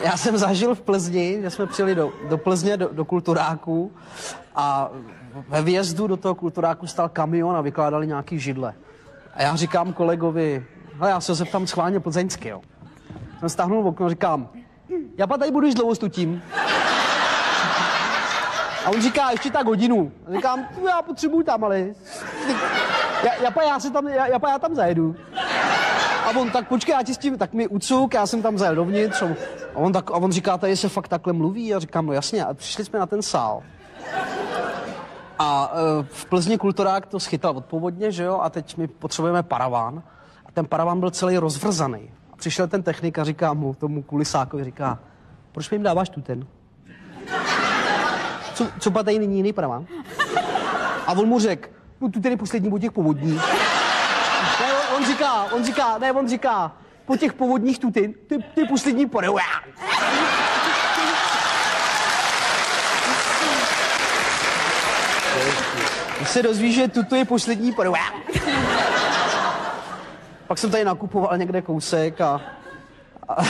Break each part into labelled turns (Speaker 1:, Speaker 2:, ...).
Speaker 1: Já jsem zažil v Plzni, že jsme přijeli do Plzně, do Kulturáku a ve vjezdu do toho Kulturáku stál kamion a vykládali nějaký židle. A já říkám kolegovi, hele, já se zeptám schválně plzeňsky, jo. Jsem stáhnul okno a říkám, já tady budu již dlouho s tím. A on říká, ještě tak hodinu. A říkám, já potřebuju tam, ale... Já tam zajedu. A on, tak počkej, já ti s tím, tak mi ucuk, já jsem tam zajel dovnitř. A on říká, tady se fakt takhle mluví. A říkám, no jasně. A přišli jsme na ten sál. A v Plzni Kulturák to schytal odpovodně, že jo? A teď my potřebujeme paraván. A ten paraván byl celý rozvrzaný. A přišel ten technik a říká mu, tomu kulisákovi, říká, proč mi jim dáváš tu ten? Co pa tady není jiný paraván? A on mu řekl, no tu ten je poslední po těch povodních. Ne, on říká, po těch povodních tu ty je poslední paraván. Když se dozví, že tuto je poslední paraván. Pak jsem tady nakupoval někde kousek a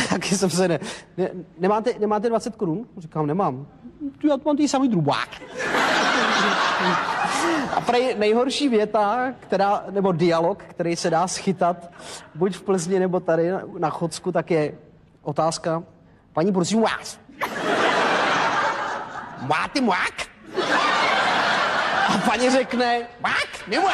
Speaker 1: taky jsem se nemáte 20 korun? Říkám, nemám. Já mám tý samý drubák. A prej nejhorší věta, nebo dialog, který se dá schytat buď v Plzni, nebo tady na Chodsku, tak je otázka. Paní, prosím vás. Máte mák? A paní řekne, mák? Nemám.